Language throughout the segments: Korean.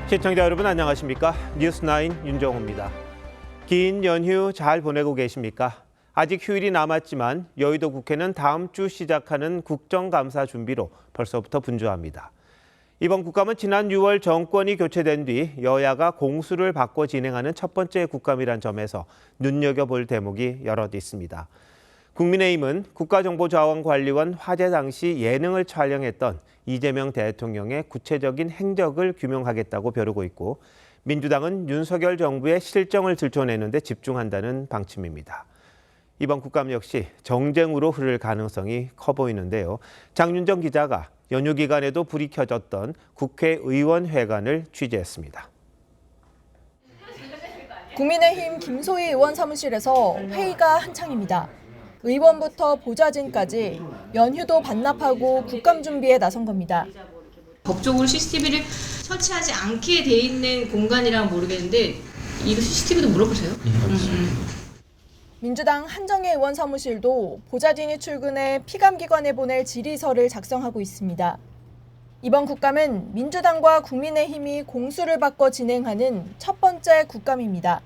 시청자 여러분 안녕하십니까? 뉴스9 윤정호입니다. 긴 연휴 잘 보내고 계십니까? 아직 휴일이 남았지만 여의도 국회는 다음 주 시작하는 국정감사 준비로 벌써부터 분주합니다. 이번 국감은 지난 6월 정권이 교체된 뒤 여야가 공수를 받고 진행하는 첫 번째 국감이란 점에서 눈여겨볼 대목이 여럿 있습니다. 국민의힘은 국가정보자원관리원 화재 당시 예능을 촬영했던 이재명 대통령의 구체적인 행적을 규명하겠다고 벼르고 있고, 민주당은 윤석열 정부의 실정을 들춰내는 데 집중한다는 방침입니다. 이번 국감 역시 정쟁으로 흐를 가능성이 커 보이는데요. 장윤정 기자가 연휴 기간에도 불이 켜졌던 국회의원회관을 취재했습니다. 국민의힘 김소희 의원 사무실에서 회의가 한창입니다. 의원부터 보좌진까지 연휴도 반납하고 국감 준비에 나선 겁니다. 법적으로 CCTV를 설치하지 않게 돼 있는 공간이랑 모르겠는데 이거 CCTV도 물어보세요. 민주당 한정혜 의원 사무실도 보좌진이 출근해 피감기관에 보낼 질의서를 작성하고 있습니다. 이번 국감은 민주당과 국민의힘이 공수를 바꿔 진행하는 첫 번째 국감입니다.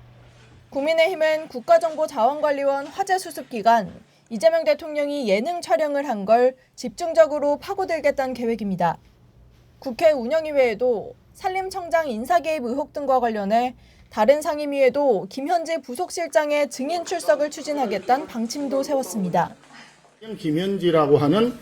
국민의힘은 국가정보자원관리원 화재 수습 기간 이재명 대통령이 예능 촬영을 한 걸 집중적으로 파고들겠다는 계획입니다. 국회 운영위회에도 산림청장 인사개입 의혹 등과 관련해 다른 상임위에도 김현지 부속실장의 증인 출석을 추진하겠다는 방침도 세웠습니다. 김현지라고 하는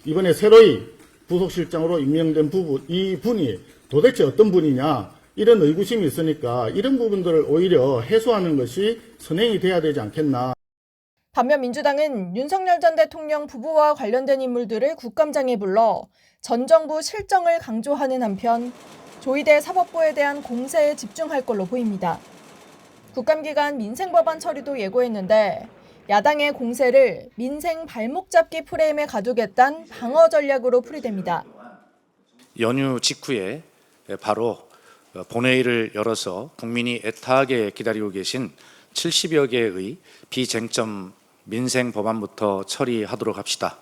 이번에 새로이 부속실장으로 임명된 이분이 도대체 어떤 분이냐, 이런 의구심이 있으니까 이런 부분들을 오히려 해소하는 것이 선행이 돼야 되지 않겠나. 반면 민주당은 윤석열 전 대통령 부부와 관련된 인물들을 국감장에 불러 전 정부 실정을 강조하는 한편 조희대 사법부에 대한 공세에 집중할 걸로 보입니다. 국감 기간 민생법안 처리도 예고했는데 야당의 공세를 민생 발목 잡기 프레임에 가두겠다는 방어 전략으로 풀이됩니다. 연휴 직후에 바로 본회의를 열어서 국민이 애타게 기다리고 계신 70여 개의 비쟁점 민생 법안부터 처리하도록 합시다.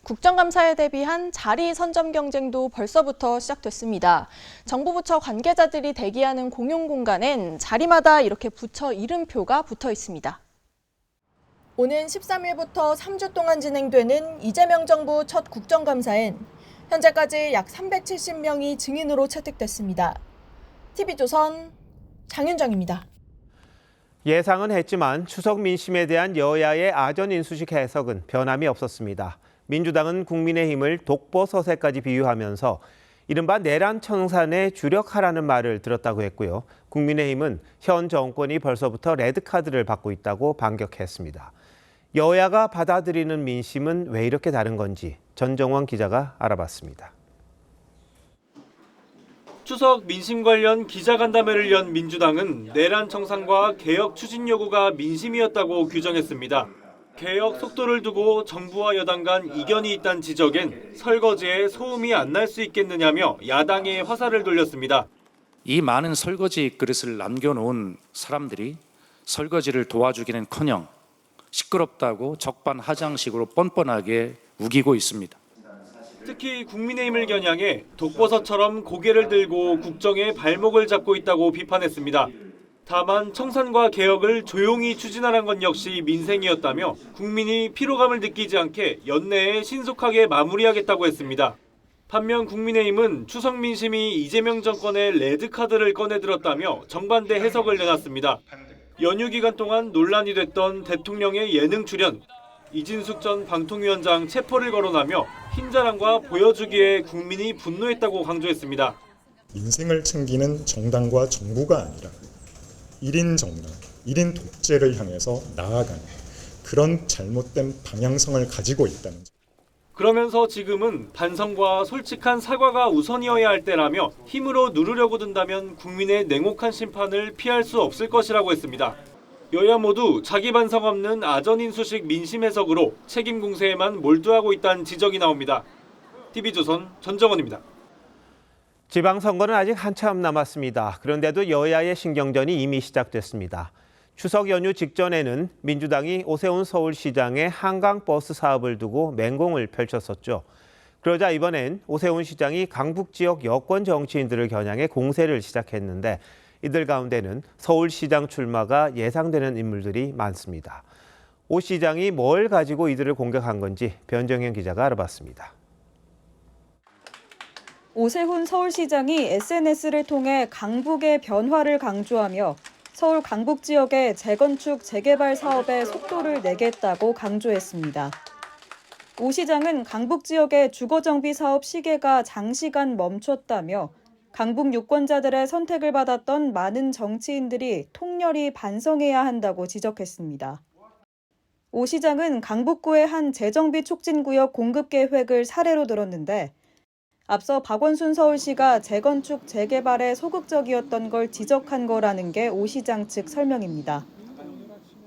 국정감사에 대비한 자리 선점 경쟁도 벌써부터 시작됐습니다. 정부 부처 관계자들이 대기하는 공용 공간엔 자리마다 이렇게 부처 이름표가 붙어 있습니다. 오는 13일부터 3주 동안 진행되는 이재명 정부 첫 국정감사엔 현재까지 약 370명이 증인으로 채택됐습니다. TV조선 장윤정입니다. 예상은 했지만 추석 민심에 대한 여야의 아전인수식 해석은 변함이 없었습니다. 민주당은 국민의힘을 독보서세까지 비유하면서 이른바 내란 청산에 주력하라는 말을 들었다고 했고요. 국민의힘은 현 정권이 벌써부터 레드카드를 받고 있다고 반격했습니다. 여야가 받아들이는 민심은 왜 이렇게 다른 건지 전정원 기자가 알아봤습니다. 추석 민심 관련 기자간담회를 연 민주당은 내란 청산과 개혁 추진 요구가 민심이었다고 규정했습니다. 개혁 속도를 두고 정부와 여당 간 이견이 있다는 지적엔 설거지에 소음이 안 날 수 있겠느냐며 야당에 화살을 돌렸습니다. 이 많은 설거지 그릇을 남겨놓은 사람들이 설거지를 도와주기는커녕 시끄럽다고 적반하장식으로 뻔뻔하게 우기고 있습니다. 특히 국민의힘을 겨냥해 독버섯처럼 고개를 들고 국정의 발목을 잡고 있다고 비판했습니다. 다만 청산과 개혁을 조용히 추진하라는 건 역시 민생이었다며 국민이 피로감을 느끼지 않게 연내에 신속하게 마무리하겠다고 했습니다. 반면 국민의힘은 추석 민심이 이재명 정권의 레드카드를 꺼내들었다며 정반대 해석을 내놨습니다. 연휴 기간 동안 논란이 됐던 대통령의 예능 출연, 이진숙 전 방통위원장 체포를 거론하며 흰자랑과 보여주기에 국민이 분노했다고 강조했습니다. 민생을 챙기는 정당과 정부가 아니라 1인 정당, 1인 독재를 향해서 나아가는 그런 잘못된 방향성을 가지고 있다는 점. 그러면서 지금은 반성과 솔직한 사과가 우선이어야 할 때라며 힘으로 누르려고 든다면 국민의 냉혹한 심판을 피할 수 없을 것이라고 했습니다. 여야 모두 자기 반성 없는 아전인수식 민심 해석으로 책임 공세에만 몰두하고 있다는 지적이 나옵니다. TV조선 전정원입니다. 지방선거는 아직 한참 남았습니다. 그런데도 여야의 신경전이 이미 시작됐습니다. 추석 연휴 직전에는 민주당이 오세훈 서울시장의 한강버스 사업을 두고 맹공을 펼쳤었죠. 그러자 이번엔 오세훈 시장이 강북 지역 여권 정치인들을 겨냥해 공세를 시작했는데 이들 가운데는 서울시장 출마가 예상되는 인물들이 많습니다. 오 시장이 뭘 가지고 이들을 공격한 건지 변정현 기자가 알아봤습니다. 오세훈 서울시장이 SNS를 통해 강북의 변화를 강조하며 서울 강북 지역의 재건축, 재개발 사업에 속도를 내겠다고 강조했습니다. 오 시장은 강북 지역의 주거정비 사업 시계가 장시간 멈췄다며 강북 유권자들의 선택을 받았던 많은 정치인들이 통렬히 반성해야 한다고 지적했습니다. 오 시장은 강북구의 한 재정비 촉진구역 공급 계획을 사례로 들었는데 앞서 박원순 서울시가 재건축, 재개발에 소극적이었던 걸 지적한 거라는 게 오 시장 측 설명입니다.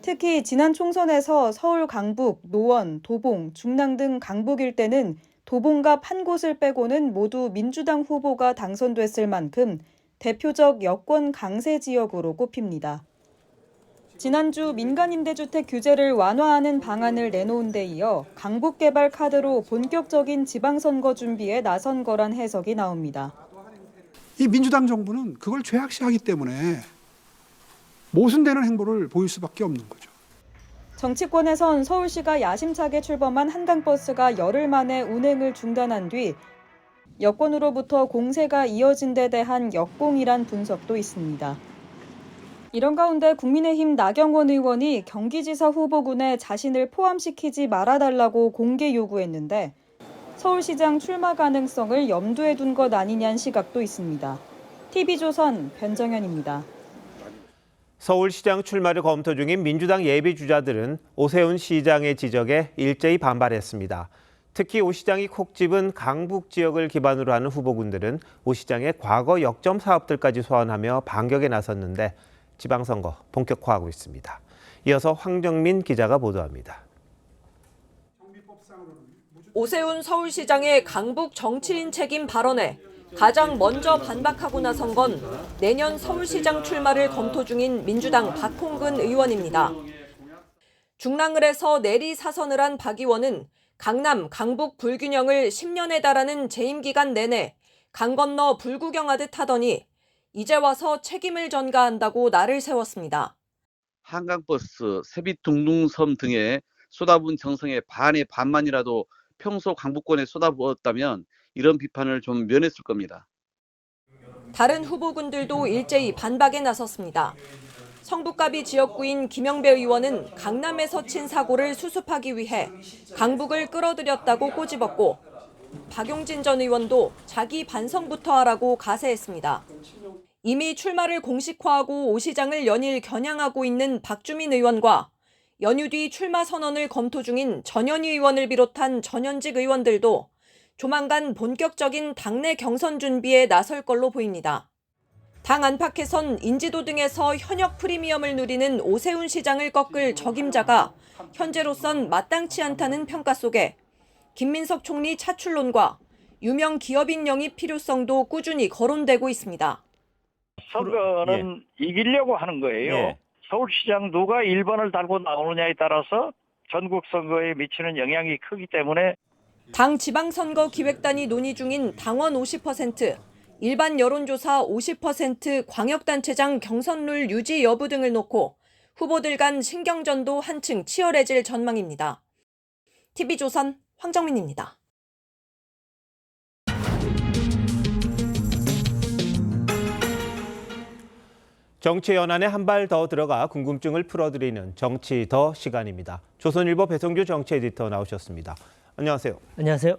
특히 지난 총선에서 서울 강북, 노원, 도봉, 중랑 등 강북 일대는 도봉갑 한 곳을 빼고는 모두 민주당 후보가 당선됐을 만큼 대표적 여권 강세 지역으로 꼽힙니다. 지난주 민간임대주택 규제를 완화하는 방안을 내놓은 데 이어 강북 개발 카드로 본격적인 지방선거 준비에 나선 거란 해석이 나옵니다. 이 민주당 정부는 그걸 죄악시하기 때문에 모순되는 행보를 보일 수밖에 없는 거죠. 정치권에선 서울시가 야심차게 출범한 한강버스가 열흘 만에 운행을 중단한 뒤 여권으로부터 공세가 이어진 데 대한 역공이란 분석도 있습니다. 이런 가운데 국민의힘 나경원 의원이 경기지사 후보군에 자신을 포함시키지 말아달라고 공개 요구했는데 서울시장 출마 가능성을 염두에 둔 것 아니냐는 시각도 있습니다. TV조선 변정현입니다. 서울시장 출마를 검토 중인 민주당 예비주자들은 오세훈 시장의 지적에 일제히 반발했습니다. 특히 오 시장이 콕 집은 강북 지역을 기반으로 하는 후보군들은 오 시장의 과거 역점 사업들까지 소환하며 반격에 나섰는데 지방선거 본격화하고 있습니다. 이어서 황정민 기자가 보도합니다. 오세훈 서울시장의 강북 정치인 책임 발언에 가장 먼저 반박하고 나선 건 내년 서울시장 출마를 검토 중인 민주당 박홍근 의원입니다. 중랑을 해서 내리 사선을 한 박 의원은 강남, 강북 불균형을 10년에 달하는 재임 기간 내내 강 건너 불구경하듯 하더니 이제 와서 책임을 전가한다고 날을 세웠습니다. 한강버스, 세빛둥둥섬 등에 쏟아부은 정성의 반의 반만이라도 평소 강북권에 쏟아부었다면 이런 비판을 좀 면했을 겁니다. 다른 후보군들도 일제히 반박에 나섰습니다. 성북갑이 지역구인 김영배 의원은 강남에서 친 사고를 수습하기 위해 강북을 끌어들였다고 꼬집었고 박용진 전 의원도 자기 반성부터 하라고 가세했습니다. 이미 출마를 공식화하고 오 시장을 연일 겨냥하고 있는 박주민 의원과 연휴 뒤 출마 선언을 검토 중인 전현희 의원을 비롯한 전현직 의원들도 조만간 본격적인 당내 경선 준비에 나설 걸로 보입니다. 당 안팎에선 인지도 등에서 현역 프리미엄을 누리는 오세훈 시장을 꺾을 적임자가 현재로선 마땅치 않다는 평가 속에 김민석 총리 차출론과 유명 기업인 영입 필요성도 꾸준히 거론되고 있습니다. 선거는 이기려고 하는 거예요. 서울시장 누가 1번을 달고 나오느냐에 따라서 전국 선거에 미치는 영향이 크기 때문에 당 지방선거 기획단이 논의 중인 당원 50%, 일반 여론조사 50%, 광역단체장 경선룰 유지 여부 등을 놓고 후보들 간 신경전도 한층 치열해질 전망입니다. TV조선 황정민입니다. 정치 연안에 한 발 더 들어가 궁금증을 풀어드리는 정치 더 시간입니다. 조선일보 배성규 정치 에디터 나오셨습니다. 안녕하세요. 안녕하세요.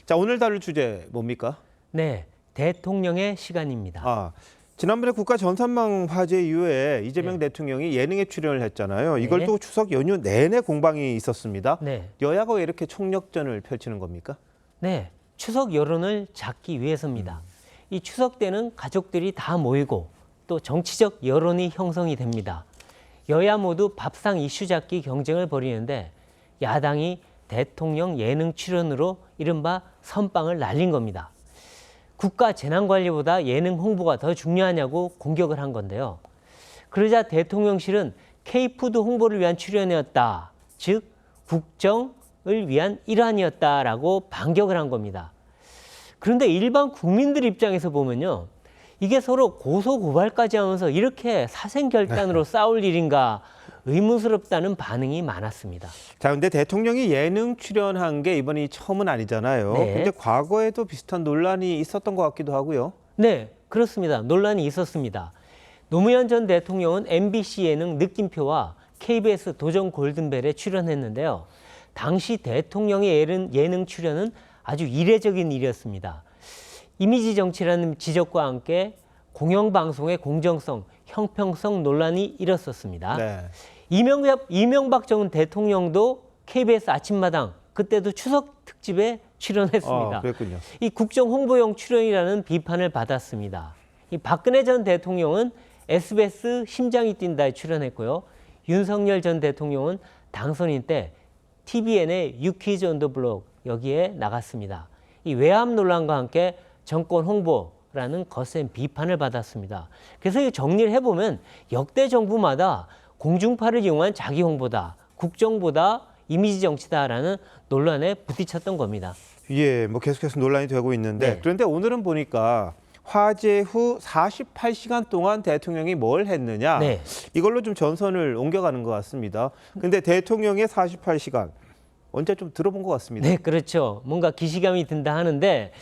자, 오늘 다룰 주제 뭡니까? 네, 대통령의 시간입니다. 지난번에 국가 전산망 화재 이후에 이재명 대통령이 예능에 출연을 했잖아요. 이걸 또 추석 연휴 내내 공방이 있었습니다. 여야가 왜 이렇게 총력전을 펼치는 겁니까? 네, 추석 여론을 잡기 위해서입니다. 이 추석 때는 가족들이 다 모이고 또 정치적 여론이 형성이 됩니다. 여야 모두 밥상 이슈 잡기 경쟁을 벌이는데 야당이 대통령 예능 출연으로 이른바 선빵을 날린 겁니다. 국가 재난관리보다 예능 홍보가 더 중요하냐고 공격을 한 건데요. 그러자 대통령실은 K푸드 홍보를 위한 출연이었다. 즉 국정, 위한 일환이었다라고 반격을 한 겁니다. 그런데 일반 국민들 입장에서 보면요. 이게 서로 고소 고발까지 하면서 이렇게 사생결단으로 싸울 일인가 의문스럽다는 반응이 많았습니다. 자, 근데 대통령이 예능 출연한 게 이번이 처음은 아니잖아요. 네. 근데 과거에도 비슷한 논란이 있었던 것 같기도 하고요. 네, 그렇습니다. 논란이 있었습니다. 노무현 전 대통령은 MBC 예능 느낌표와 KBS 도전 골든벨에 출연했는데요. 당시 대통령의 예능 출연은 아주 이례적인 일이었습니다. 이미지 정치라는 지적과 함께 공영방송의 공정성, 형평성 논란이 일었었습니다. 네. 이명박 전 대통령도 KBS 아침마당, 그때도 추석 특집에 출연했습니다. 그랬군요. 이 국정 홍보용 출연이라는 비판을 받았습니다. 이 박근혜 전 대통령은 SBS 심장이 뛴다에 출연했고요. 윤석열 전 대통령은 당선인 때 TVN의 유퀴즈 온 더 블록 여기에 나갔습니다. 이 외압 논란과 함께 정권 홍보라는 거센 비판을 받았습니다. 그래서 이 정리를 해보면 역대 정부마다 공중파를 이용한 자기 홍보다, 국정보다 이미지 정치다라는 논란에 부딪혔던 겁니다. 예, 뭐 계속해서 논란이 되고 있는데 네. 그런데 오늘은 보니까 화재 후 48시간 동안 대통령이 뭘 했느냐 네. 이걸로 좀 전선을 옮겨가는 것 같습니다. 근데 대통령의 48시간 언제 좀 들어본 것 같습니다. 네, 그렇죠. 뭔가 기시감이 든다 하는데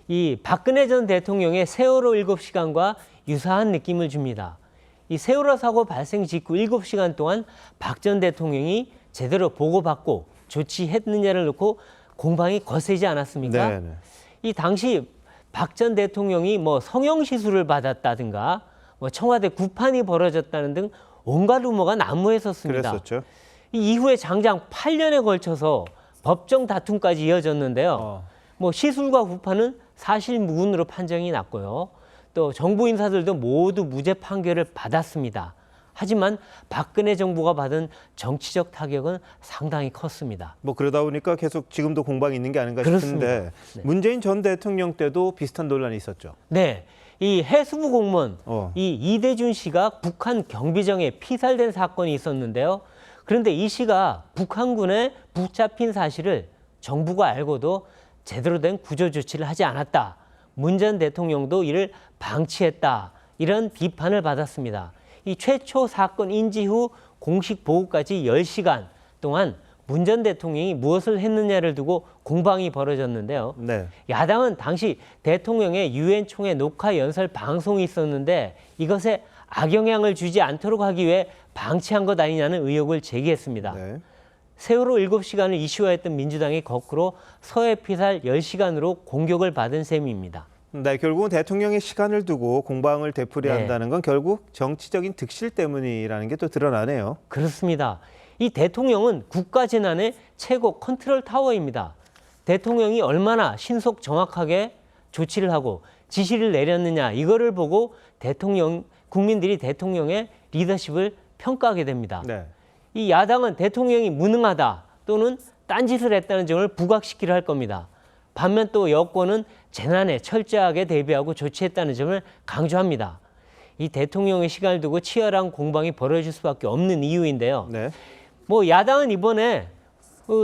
이 박근혜 전 대통령의 세월호 7시간과 유사한 느낌을 줍니다. 이 세월호 사고 발생 직후 7시간 동안 박 전 대통령이 제대로 보고받고 조치했느냐를 놓고 공방이 거세지 않았습니까? 네, 네. 이 당시 박 전 대통령이 뭐 성형시술을 받았다든가 뭐 청와대 구판이 벌어졌다는 등 온갖 루머가 난무했었습니다. 그랬었죠. 이 이후에 장장 8년에 걸쳐서 법정 다툼까지 이어졌는데요. 뭐 시술과 구판은 사실 무근으로 판정이 났고요. 또 정부 인사들도 모두 무죄 판결을 받았습니다. 하지만 박근혜 정부가 받은 정치적 타격은 상당히 컸습니다. 뭐 그러다 보니까 계속 지금도 공방이 있는 게 아닌가 그렇습니다. 싶은데 네. 문재인 전 대통령 때도 비슷한 논란이 있었죠. 네, 이 해수부 공무원 이 이대준 씨가 북한 경비정에 피살된 사건이 있었는데요. 그런데 이 씨가 북한군에 붙잡힌 사실을 정부가 알고도 제대로 된 구조 조치를 하지 않았다. 문 전 대통령도 이를 방치했다. 이런 비판을 받았습니다. 이 최초 사건 인지 후 공식 보고까지 10시간 동안 문 전 대통령이 무엇을 했느냐를 두고 공방이 벌어졌는데요. 네. 야당은 당시 대통령의 유엔 총회 녹화 연설 방송이 있었는데 이것에 악영향을 주지 않도록 하기 위해 방치한 것 아니냐는 의혹을 제기했습니다. 네. 세월호 7시간을 이슈화했던 민주당이 거꾸로 서해 피살 10시간으로 공격을 받은 셈입니다. 네, 결국은 대통령의 시간을 두고 공방을 되풀이한다는 건 결국 정치적인 득실 때문이라는 게 또 드러나네요. 그렇습니다. 이 대통령은 국가재난의 최고 컨트롤 타워입니다. 대통령이 얼마나 신속 정확하게 조치를 하고 지시를 내렸느냐 이거를 보고 국민들이 대통령의 리더십을 평가하게 됩니다. 네. 이 야당은 대통령이 무능하다 또는 딴짓을 했다는 점을 부각시키려 할 겁니다. 반면 또 여권은 재난에 철저하게 대비하고 조치했다는 점을 강조합니다. 이 대통령의 시간을 두고 치열한 공방이 벌어질 수밖에 없는 이유인데요. 네. 뭐 야당은 이번에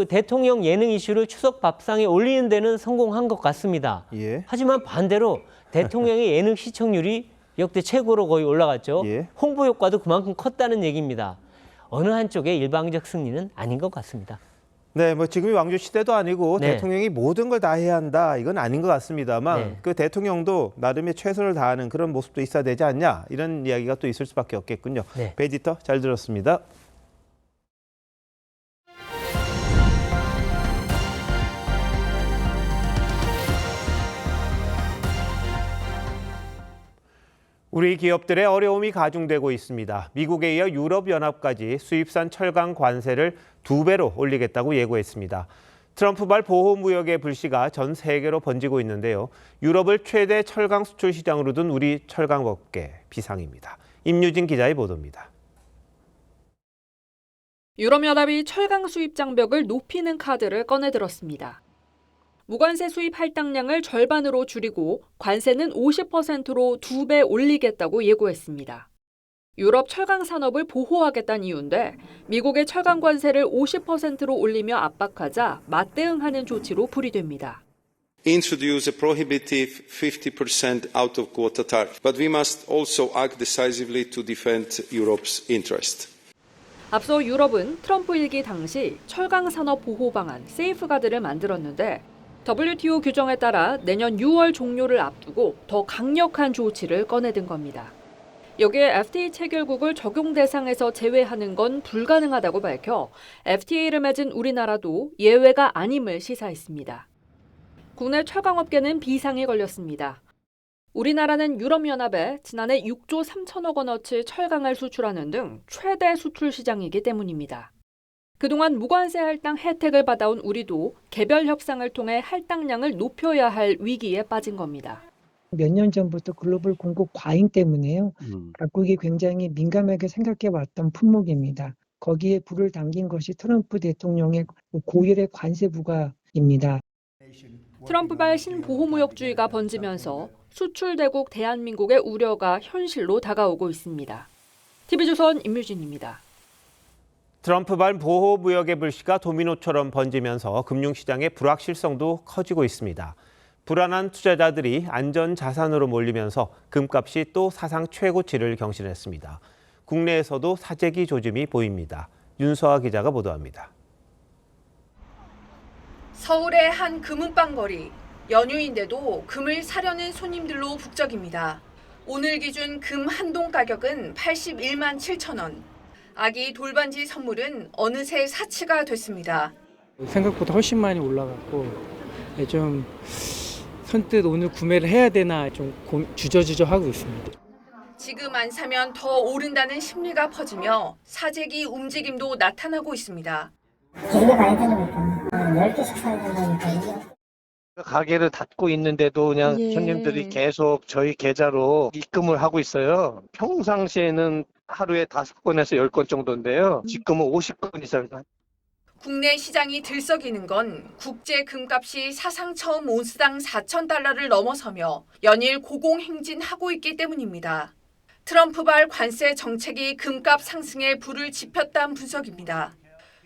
대통령 예능 이슈를 추석 밥상에 올리는 데는 성공한 것 같습니다. 예. 하지만 반대로 대통령의 예능 시청률이 역대 최고로 거의 올라갔죠. 예. 홍보 효과도 그만큼 컸다는 얘기입니다. 어느 한쪽의 일방적 승리는 아닌 것 같습니다. 네, 뭐 지금이 왕조 시대도 아니고 네. 대통령이 모든 걸 다 해야 한다 이건 아닌 것 같습니다만 네. 그 대통령도 나름의 최선을 다하는 그런 모습도 있어야 되지 않냐 이런 이야기가 또 있을 수밖에 없겠군요. 네. 베이지터 잘 들었습니다. 우리 기업들의 어려움이 가중되고 있습니다. 미국에 이어 유럽연합까지 수입산 철강 관세를 2배로 올리겠다고 예고했습니다. 트럼프발 보호무역의 불씨가 전 세계로 번지고 있는데요. 유럽을 최대 철강 수출 시장으로 둔 우리 철강업계 비상입니다. 임유진 기자의 보도입니다. 유럽연합이 철강 수입 장벽을 높이는 카드를 꺼내들었습니다. 무관세 수입 할당량을 절반으로 줄이고 관세는 50%로 2배 올리겠다고 예고했습니다. 유럽 철강 산업을 보호하겠다는 이유인데 미국의 철강 관세를 50%로 올리며 압박하자 맞대응하는 조치로 풀이됩니다. Introduce a prohibitive 50% out of quota tariff, but we must also act decisively to defend Europe's interest. 앞서 유럽은 트럼프 일기 당시 철강 산업 보호 방안 세이프가드를 만들었는데 WTO 규정에 따라 내년 6월 종료를 앞두고 더 강력한 조치를 꺼내든 겁니다. 여기에 FTA 체결국을 적용 대상에서 제외하는 건 불가능하다고 밝혀 FTA를 맺은 우리나라도 예외가 아님을 시사했습니다. 국내 철강업계는 비상에 걸렸습니다. 우리나라는 유럽연합에 지난해 6조 3천억 원어치 철강을 수출하는 등 최대 수출 시장이기 때문입니다. 그동안 무관세 할당 혜택을 받아온 우리도 개별 협상을 통해 할당량을 높여야 할 위기에 빠진 겁니다. 몇 년 전부터 글로벌 공급 과잉 때문에요. 각국이 굉장히 민감하게 생각해 왔던 품목입니다. 거기에 불을 당긴 것이 트럼프 대통령의 고율의 관세 부과입니다. 트럼프발 신보호무역주의가 번지면서 수출 대국 대한민국의 우려가 현실로 다가오고 있습니다. TV조선 임유진입니다. 트럼프발 보호무역의 불씨가 도미노처럼 번지면서 금융시장의 불확실성도 커지고 있습니다. 불안한 투자자들이 안전자산으로 몰리면서 금값이 또 사상 최고치를 경신했습니다. 국내에서도 사재기 조짐이 보입니다. 윤서아 기자가 보도합니다. 서울의 한 금은방 거리. 연휴인데도 금을 사려는 손님들로 북적입니다. 오늘 기준 금 한 동 가격은 81만 7천 원. 아기 돌반지 선물은 어느새 사치가 됐습니다. 생각보다 훨씬 많이 올라갔고 좀 선뜻 오늘 구매를 해야 되나 좀 주저하고 있습니다. 지금 안 사면 더 오른다는 심리가 퍼지며 사재기 움직임도 나타나고 있습니다. 되게 많이 다니니까 10개씩 사야 된다니까요. 가게를 닫고 있는데도 그냥 손님들이 계속 저희 계좌로 입금을 하고 있어요. 평상시에는 하루에 5건에서 10건 정도인데요. 지금은 50건 이상. 국내 시장이 들썩이는 건 국제 금값이 사상 처음 온스당 4,000달러를 넘어서며 연일 고공행진하고 있기 때문입니다. 트럼프발 관세 정책이 금값 상승에 불을 지폈다는 분석입니다.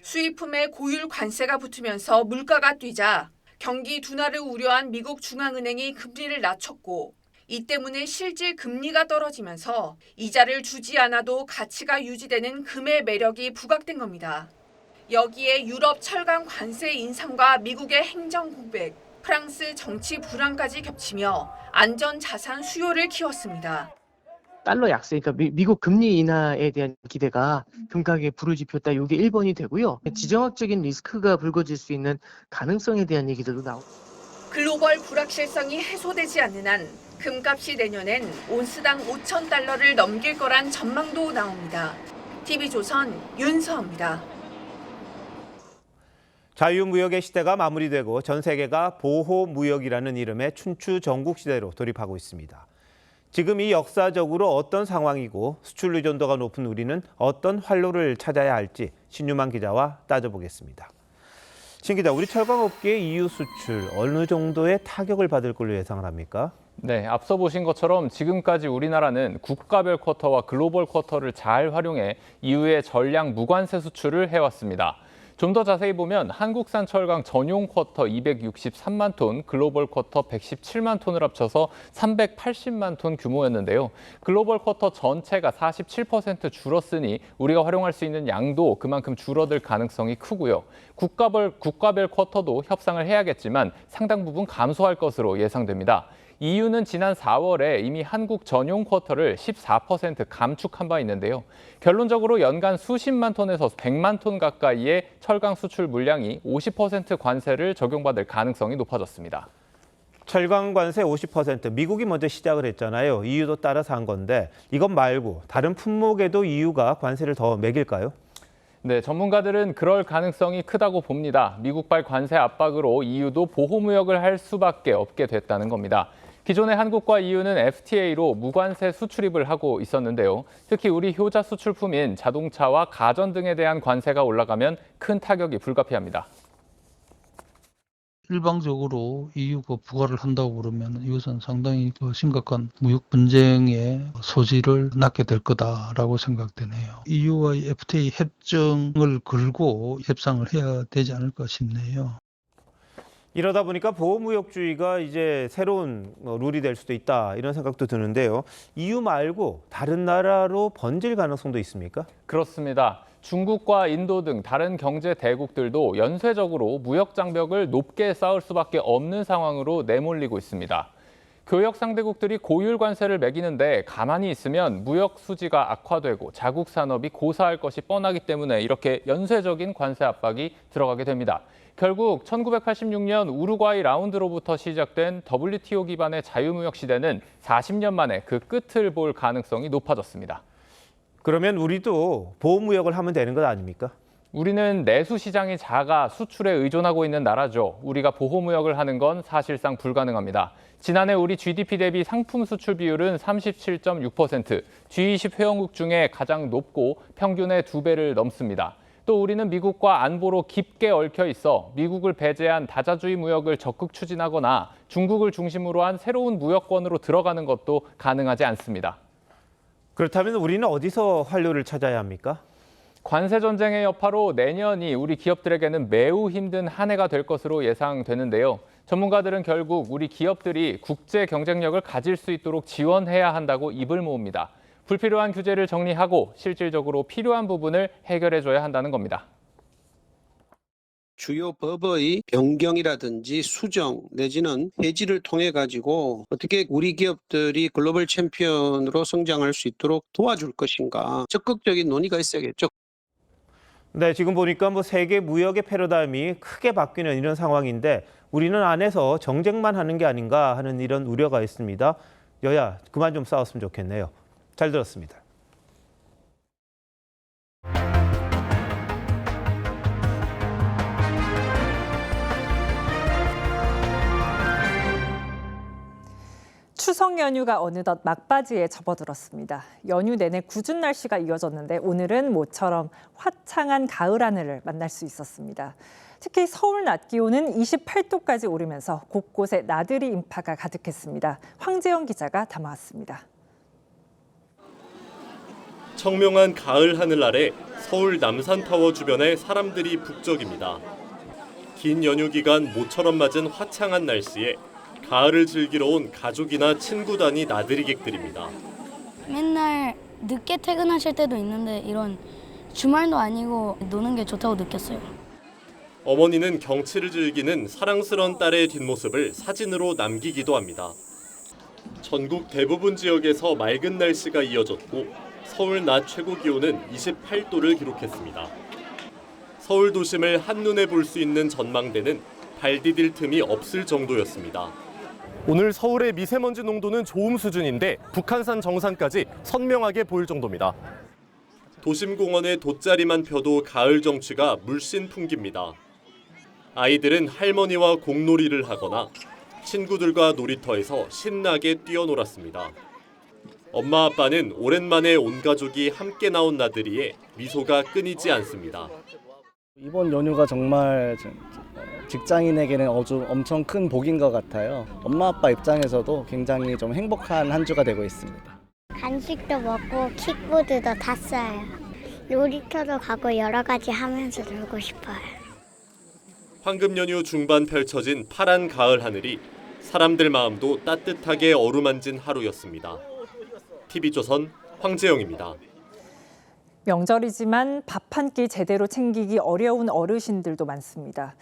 수입품에 고율 관세가 붙으면서 물가가 뛰자 경기 둔화를 우려한 미국 중앙은행이 금리를 낮췄고 이 때문에 실질 금리가 떨어지면서 이자를 주지 않아도 가치가 유지되는 금의 매력이 부각된 겁니다. 여기에 유럽 철강 관세 인상과 미국의 행정 공백, 프랑스 정치 불안까지 겹치며 안전 자산 수요를 키웠습니다. 달러 약세, 그러니까 미국 금리 인하에 대한 기대가 금가격에 불을 지폈다. 이게 1번이 되고요. 지정학적인 리스크가 불거질 수 있는 가능성에 대한 얘기들도 나오고. 글로벌 불확실성이 해소되지 않는 한 금값이 내년엔 온스당 5,000달러를 넘길 거란 전망도 나옵니다. TV조선 윤서입니다. 자유무역의 시대가 마무리되고 전 세계가 보호무역이라는 이름의 춘추전국 시대로 돌입하고 있습니다. 지금 이 역사적으로 어떤 상황이고 수출 의존도가 높은 우리는 어떤 활로를 찾아야 할지 신유만 기자와 따져보겠습니다. 신 기자, 우리 철강업계의 EU 수출 어느 정도의 타격을 받을 걸로 예상을 합니까? 네, 앞서 보신 것처럼 지금까지 우리나라는 국가별 쿼터와 글로벌 쿼터를 잘 활용해 EU의 전량 무관세 수출을 해왔습니다. 좀 더 자세히 보면 한국산 철강 전용 쿼터 263만 톤, 글로벌 쿼터 117만 톤을 합쳐서 380만 톤 규모였는데요. 글로벌 쿼터 전체가 47% 줄었으니 우리가 활용할 수 있는 양도 그만큼 줄어들 가능성이 크고요. 국가별 쿼터도 협상을 해야겠지만 상당 부분 감소할 것으로 예상됩니다. EU는 지난 4월에 이미 한국 전용 쿼터를 14% 감축한 바 있는데요. 결론적으로 연간 수십만 톤에서 100만 톤 가까이의 철강 수출 물량이 50% 관세를 적용받을 가능성이 높아졌습니다. 철강 관세 50%, 미국이 먼저 시작을 했잖아요. EU도 따라서 한 건데 이것 말고 다른 품목에도 EU가 관세를 더 매길까요? 네, 전문가들은 그럴 가능성이 크다고 봅니다. 미국발 관세 압박으로 EU도 보호무역을 할 수밖에 없게 됐다는 겁니다. 기존에 한국과 EU는 FTA로 무관세 수출입을 하고 있었는데요. 특히 우리 효자 수출품인 자동차와 가전 등에 대한 관세가 올라가면 큰 타격이 불가피합니다. 일방적으로 EU가 부과를 한다고 그러면 이것은 상당히 심각한 무역 분쟁의 소지를 낳게 될 거다라고 생각되네요. EU와 FTA 협정을 걸고 협상을 해야 되지 않을까 싶네요. 이러다 보니까 보호무역주의가 이제 새로운 룰이 될 수도 있다 이런 생각도 드는데요. EU 말고 다른 나라로 번질 가능성도 있습니까? 그렇습니다. 중국과 인도 등 다른 경제 대국들도 연쇄적으로 무역 장벽을 높게 쌓을 수밖에 없는 상황으로 내몰리고 있습니다. 교역 상대국들이 고율 관세를 매기는데 가만히 있으면 무역 수지가 악화되고 자국 산업이 고사할 것이 뻔하기 때문에 이렇게 연쇄적인 관세 압박이 들어가게 됩니다. 결국 1986년 우루과이 라운드로부터 시작된 WTO 기반의 자유무역 시대는 40년 만에 그 끝을 볼 가능성이 높아졌습니다. 그러면 우리도 보호무역을 하면 되는 것 아닙니까? 우리는 내수 시장이 작아 수출에 의존하고 있는 나라죠. 우리가 보호무역을 하는 건 사실상 불가능합니다. 지난해 우리 GDP 대비 상품 수출 비율은 37.6%, G20 회원국 중에 가장 높고 평균의 2배를 넘습니다. 또 우리는 미국과 안보로 깊게 얽혀 있어 미국을 배제한 다자주의 무역을 적극 추진하거나 중국을 중심으로 한 새로운 무역권으로 들어가는 것도 가능하지 않습니다. 그렇다면 우리는 어디서 활로를 찾아야 합니까? 관세 전쟁의 여파로 내년이 우리 기업들에게는 매우 힘든 한 해가 될 것으로 예상되는데요. 전문가들은 결국 우리 기업들이 국제 경쟁력을 가질 수 있도록 지원해야 한다고 입을 모읍니다. 불필요한 규제를 정리하고 실질적으로 필요한 부분을 해결해줘야 한다는 겁니다. 주요 법의 변경이라든지 수정 내지는 해지를 통해 가지고 어떻게 우리 기업들이 글로벌 챔피언으로 성장할 수 있도록 도와줄 것인가 적극적인 논의가 있어야겠죠. 네, 지금 보니까 세계 무역의 패러다임이 크게 바뀌는 이런 상황인데 우리는 안에서 정쟁만 하는 게 아닌가 하는 이런 우려가 있습니다. 여야 그만 좀 싸웠으면 좋겠네요. 잘 들었습니다. 추석 연휴가 어느덧 막바지에 접어들었습니다. 연휴 내내 궂은 날씨가 이어졌는데 오늘은 모처럼 화창한 가을 하늘을 만날 수 있었습니다. 특히 서울 낮 기온은 28도까지 오르면서 곳곳에 나들이 인파가 가득했습니다. 황재영 기자가 담아왔습니다. 청명한 가을 하늘 아래 서울 남산타워 주변에 사람들이 북적입니다. 긴 연휴 기간 모처럼 맞은 화창한 날씨에 가을을 즐기러 온 가족이나 친구 단위 나들이객들입니다. 맨날 늦게 퇴근하실 때도 있는데 이런 주말도 아니고 노는 게 좋다고 느꼈어요. 어머니는 경치를 즐기는 사랑스러운 딸의 뒷모습을 사진으로 남기기도 합니다. 전국 대부분 지역에서 맑은 날씨가 이어졌고 서울 낮 최고 기온은 28도를 기록했습니다. 서울 도심을 한눈에 볼 수 있는 전망대는 발 디딜 틈이 없을 정도였습니다. 오늘 서울의 미세먼지 농도는 좋음 수준인데 북한산 정상까지 선명하게 보일 정도입니다. 도심공원의 돗자리만 펴도 가을 정취가 물씬 풍깁니다. 아이들은 할머니와 공놀이를 하거나 친구들과 놀이터에서 신나게 뛰어놀았습니다. 엄마 아빠는 오랜만에 온 가족이 함께 나온 나들이에 미소가 끊이지 않습니다. 이번 연휴가 정말 직장인에게는 엄청 큰 복인 것 같아요. 엄마 아빠 입장에서도 굉장히 좀 행복한 한 주가 되고 있습니다. 간식도 먹고 킥보드도 탔어요. 놀이터도 가고 여러 가지 하면서 놀고 싶어요. 황금 연휴 중반 펼쳐진 파란 가을 하늘이 사람들 마음도 따뜻하게 어루만진 하루였습니다. TV조선 황재영입니다. 명절이지만 밥 한 끼 제대로 챙기기 어려운 어르신들도 많습니다.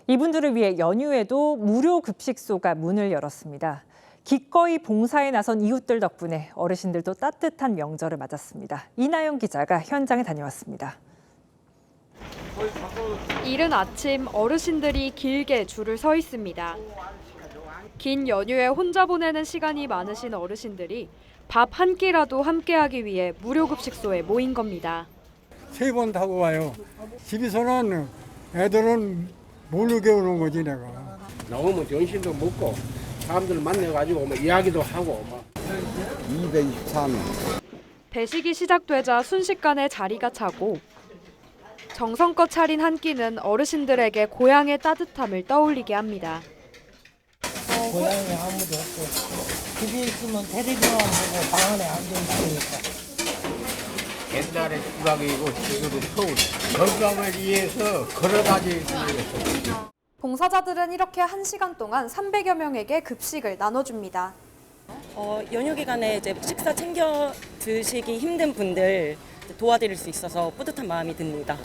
이분들을 위해 연휴에도 무료 급식소가 문을 열었습니다. 기꺼이 봉사에 나선 이웃들 덕분에 어르신들도 따뜻한 명절을 맞았습니다. 이나영 기자가 현장에 다녀왔습니다. 이른 아침 어르신들이 길게 줄을 서 있습니다. 긴 연휴에 혼자 보내는 시간이 많으신 어르신들이 밥 한 끼라도 함께하기 위해 무료 급식소에 모인 겁니다. 3번 타고 와요. 집에서는 애들은 모르게 오는 거지 내가. 나오면 점심도 먹고 사람들 만나가지고 이야기도 하고. 223. 배식이 시작되자 순식간에 자리가 차고 정성껏 차린 한 끼는 어르신들에게 고향의 따뜻함을 떠올리게 합니다. 고향에 아무도 없고 집에 있으면 텔레비전 보고 방 안에 앉아있으니까. 옛날에 수박이고 지금은 서울. 건강을 위해서 걸어다니고 봉사자들은 이렇게 1시간 동안 300여 명에게 급식을 나눠줍니다. 연휴 기간에 이제 식사 챙겨 드시기 힘든 분들 도와드릴 수 있어서 뿌듯한 마음이 듭니다.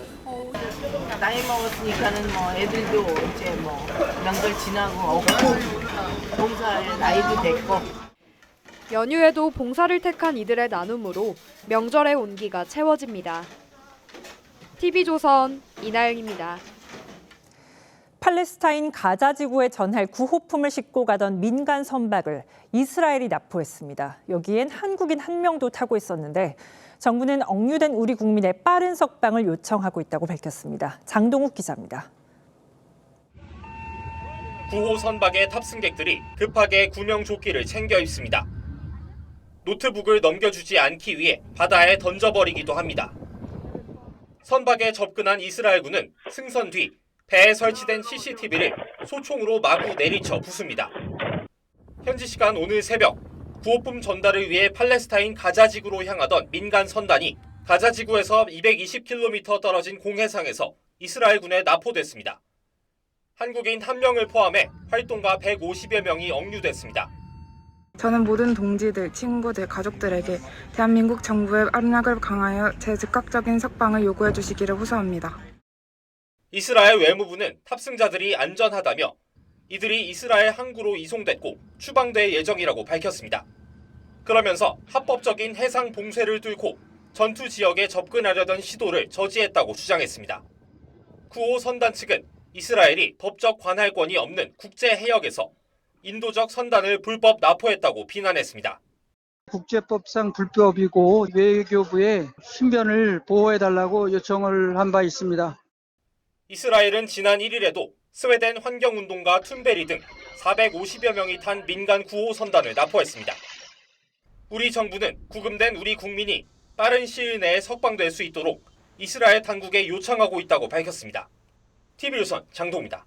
나이 먹었으니까는 뭐 애들도 이제 뭐 명절 지나고 없고 봉사할 나이도 됐고. 연휴에도 봉사를 택한 이들의 나눔으로 명절의 온기가 채워집니다. TV조선 이나영입니다. 팔레스타인 가자 지구에 전할 구호품을 싣고 가던 민간 선박을 이스라엘이 납포했습니다. 여기엔 한국인 1명도 타고 있었는데 정부는 억류된 우리 국민의 빠른 석방을 요청하고 있다고 밝혔습니다. 장동욱 기자입니다. 구호 선박의 탑승객들이 급하게 구명조끼를 챙겨 입습니다. 노트북을 넘겨주지 않기 위해 바다에 던져버리기도 합니다. 선박에 접근한 이스라엘군은 승선 뒤 배에 설치된 CCTV를 소총으로 마구 내리쳐 부숩니다. 현지 시간 오늘 새벽 구호품 전달을 위해 팔레스타인 가자지구로 향하던 민간 선단이 가자지구에서 220km 떨어진 공해상에서 이스라엘군에 납포됐습니다. 한국인 1명을 포함해 활동가 150여 명이 억류됐습니다. 저는 모든 동지들, 친구들, 가족들에게 대한민국 정부의 압력을 강하여 제 즉각적인 석방을 요구해 주시기를 호소합니다. 이스라엘 외무부는 탑승자들이 안전하다며 이들이 이스라엘 항구로 이송됐고 추방될 예정이라고 밝혔습니다. 그러면서 합법적인 해상 봉쇄를 뚫고 전투 지역에 접근하려던 시도를 저지했다고 주장했습니다. 구호 선단 측은 이스라엘이 법적 관할권이 없는 국제 해역에서 인도적 선단을 불법 납포했다고 비난했습니다. 국제법상 불법이고 외교부에 신변을 보호해달라고 요청을 한 바 있습니다. 이스라엘은 지난 1일에도 스웨덴 환경운동가 툰베리 등 450여 명이 탄 민간 구호 선단을 납포했습니다. 우리 정부는 구금된 우리 국민이 빠른 시일 내에 석방될 수 있도록 이스라엘 당국에 요청하고 있다고 밝혔습니다. TV조선 장동입니다.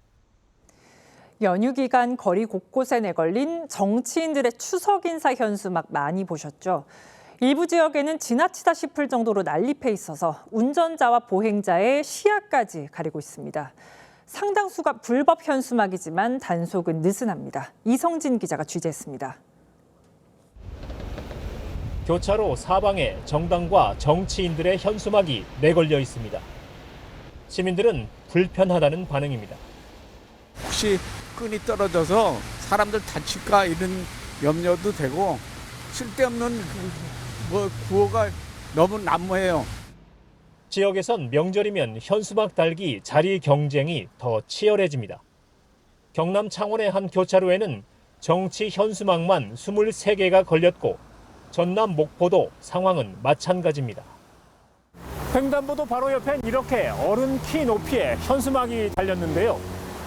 연휴 기간 거리 곳곳에 내걸린 정치인들의 추석 인사 현수막 많이 보셨죠? 일부 지역에는 지나치다 싶을 정도로 난립해 있어서 운전자와 보행자의 시야까지 가리고 있습니다. 상당수가 불법 현수막이지만 단속은 느슨합니다. 이성진 기자가 취재했습니다. 교차로 사방에 정당과 정치인들의 현수막이 내걸려 있습니다. 시민들은 불편하다는 반응입니다. 혹시 끈이 떨어져서 사람들 다칠까 이런 염려도 되고 쓸데없는 구호가 너무 난무해요. 지역에선 명절이면 현수막 달기 자리 경쟁이 더 치열해집니다. 경남 창원의 한 교차로에는 정치 현수막만 23개가 걸렸고 전남 목포도 상황은 마찬가지입니다. 횡단보도 바로 옆엔 이렇게 어른 키 높이의 현수막이 달렸는데요.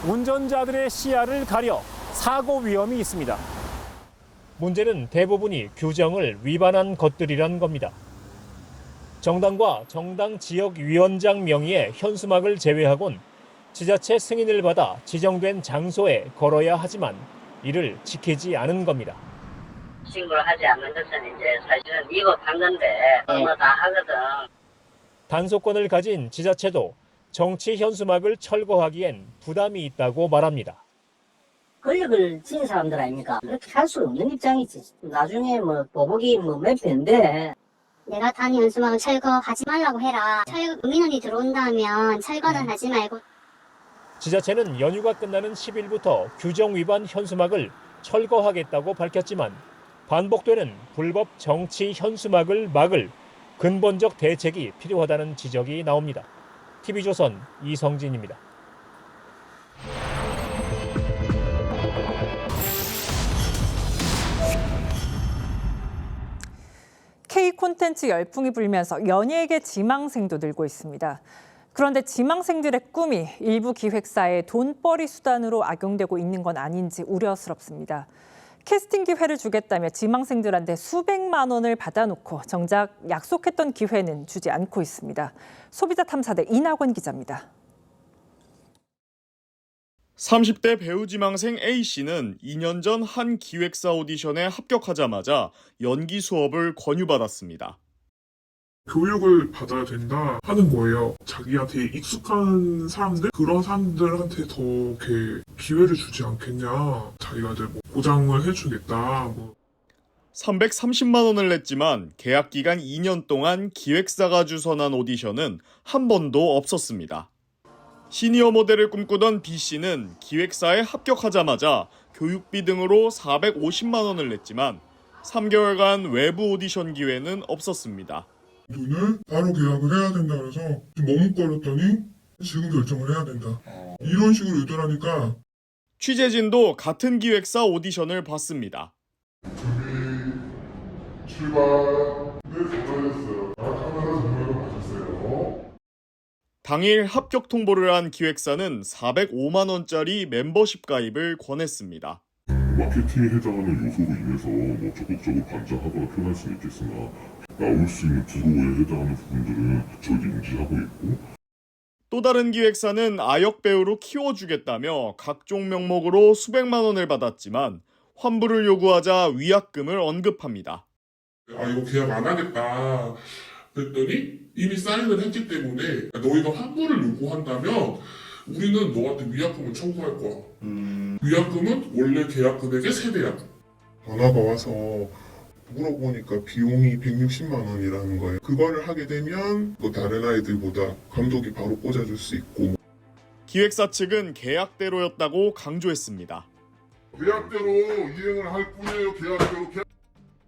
운전자들의 시야를 가려 사고 위험이 있습니다. 문제는 대부분이 규정을 위반한 것들이란 겁니다. 정당과 정당 지역위원장 명의의 현수막을 제외하곤 지자체 승인을 받아 지정된 장소에 걸어야 하지만 이를 지키지 않은 겁니다. 신고를 하지 않는 것은 이제 사실은 위법한 건데 뭐 다 하거든. 단속권을 가진 지자체도 정치 현수막을 철거하기엔 부담이 있다고 말합니다. 권력을 지닌 사람들 아닙니까? 그렇게 할 수 없는 입장이지. 나중에 뭐 보복이 몇 배인데. 내가 단 현수막을 철거하지 말라고 해라. 민원이 들어온다면 철거는 하지 말고. 지자체는 연휴가 끝나는 10일부터 규정 위반 현수막을 철거하겠다고 밝혔지만 반복되는 불법 정치 현수막을 막을 근본적 대책이 필요하다는 지적이 나옵니다. TV조선 이성진입니다. K 콘텐츠 열풍이 불면서 연예계 지망생도 늘고 있습니다. 그런데 지망생들의 꿈이 일부 기획사의 돈벌이 수단으로 악용되고 있는 건 아닌지 우려스럽습니다. 캐스팅 기회를 주겠다며 지망생들한테 수백만 원을 받아놓고 정작 약속했던 기회는 주지 않고 있습니다. 소비자 탐사대 이낙원 기자입니다. 30대 배우 지망생 A씨는 2년 전 한 기획사 오디션에 합격하자마자 연기 수업을 권유받았습니다. 교육을 받아야 된다 하는 거예요. 자기한테 익숙한 사람들, 그런 사람들한테 더 이렇게 기회를 주지 않겠냐. 자기가 뭐 보장을 해주겠다. 330만 원을 냈지만 계약 기간 2년 동안 기획사가 주선한 오디션은 한 번도 없었습니다. 시니어 모델을 꿈꾸던 B씨는 기획사에 합격하자마자 교육비 등으로 450만 원을 냈지만 3개월간 외부 오디션 기회는 없었습니다. 돈을 바로 계약을 해야 된다 그래서 머뭇거렸더니 지금 결정을 해야 된다. 이런 식으로 유도하니까 취재진도 같은 기획사 오디션을 봤습니다. 출발. 네, 도착했어요. 카메라 전면으로 가셨어요. 당일 합격 통보를 한 기획사는 405만 원짜리 멤버십 가입을 권했습니다. 마케팅에 해당하는 요소로 인해서 적극적으로 관장하거나 표현할 수는 있겠으나 나올 수 있는 구로에 해당하는 부분들은 저희도 인지하고 있고. 또 다른 기획사는 아역 배우로 키워주겠다며 각종 명목으로 수백만 원을 받았지만 환불을 요구하자 위약금을 언급합니다. 이거 계약 안 하겠다. 그랬더니 이미 사인을 했기 때문에 너희가 환불을 요구한다면 우리는 너한테 위약금을 청구할 거야. 위약금은 원래 계약 금액의 3배야. 전화가 와서 물어보니까 비용이 160만 원이라는 거예요. 그거를 하게 되면 다른 아이들보다 감독이 바로 꽂아줄 수 있고. 기획사 측은 계약대로였다고 강조했습니다. 계약대로 이행을 할 뿐이에요. 계약대로.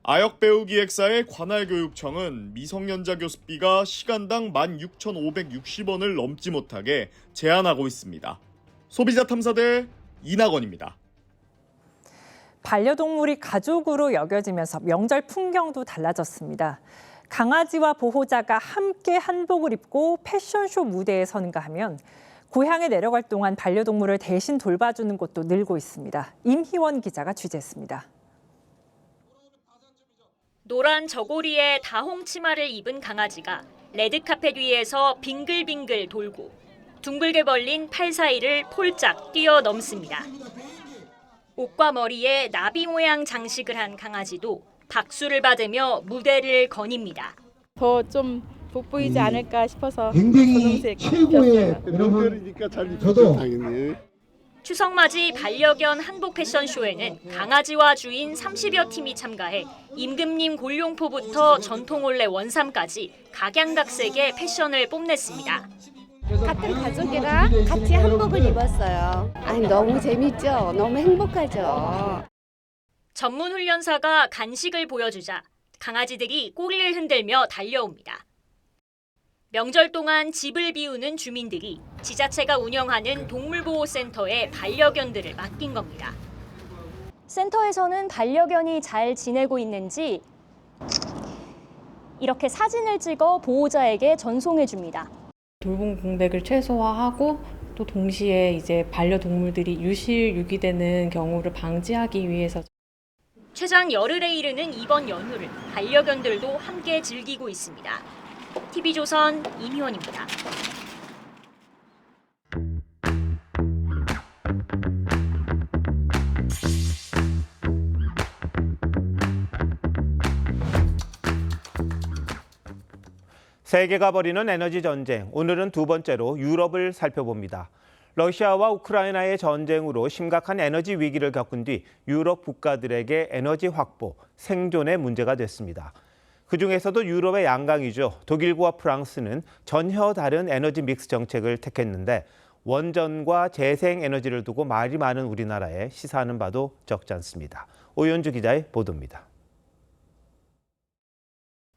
아역 배우 기획사의 관할교육청은 미성년자 교습비가 시간당 16,560원을 넘지 못하게 제한하고 있습니다. 소비자 탐사대 이낙원입니다. 반려동물이 가족으로 여겨지면서 명절 풍경도 달라졌습니다. 강아지와 보호자가 함께 한복을 입고 패션쇼 무대에 서는가 하면 고향에 내려갈 동안 반려동물을 대신 돌봐주는 곳도 늘고 있습니다. 임희원 기자가 취재했습니다. 노란 저고리에 다홍 치마를 입은 강아지가 레드카펫 위에서 빙글빙글 돌고 둥글게 벌린 팔 사이를 폴짝 뛰어넘습니다. 옷과 머리에 나비 모양 장식을 한 강아지도 박수를 받으며 무대를 거닙니다. 더 좀 돋보이지 않을까 싶어서 굉장히 최고의 명절이니까 저도 추석맞이 반려견 한복 패션쇼에는 강아지와 주인 30여 팀이 참가해 임금님 골룡포부터 전통올레 원삼까지 각양각색의 패션을 뽐냈습니다. 같은 가족이랑 같이 한복을 입었어요. 너무 재밌죠? 너무 행복하죠? 전문 훈련사가 간식을 보여주자 강아지들이 꼬리를 흔들며 달려옵니다. 명절 동안 집을 비우는 주민들이 지자체가 운영하는 동물보호센터에 반려견들을 맡긴 겁니다. 센터에서는 반려견이 잘 지내고 있는지 이렇게 사진을 찍어 보호자에게 전송해 줍니다. 돌봄 공백을 최소화하고 또 동시에 이제 반려동물들이 유실유기되는 경우를 방지하기 위해서 최장 열흘에 이르는 이번 연휴를 반려견들도 함께 즐기고 있습니다. TV조선 임희원입니다. 세계가 벌이는 에너지 전쟁, 오늘은 두 번째로 유럽을 살펴봅니다. 러시아와 우크라이나의 전쟁으로 심각한 에너지 위기를 겪은 뒤 유럽 국가들에게 에너지 확보, 생존의 문제가 됐습니다. 그중에서도 유럽의 양강이죠. 독일과 프랑스는 전혀 다른 에너지 믹스 정책을 택했는데 원전과 재생에너지를 두고 말이 많은 우리나라에 시사하는 바도 적지 않습니다. 오연주 기자의 보도입니다.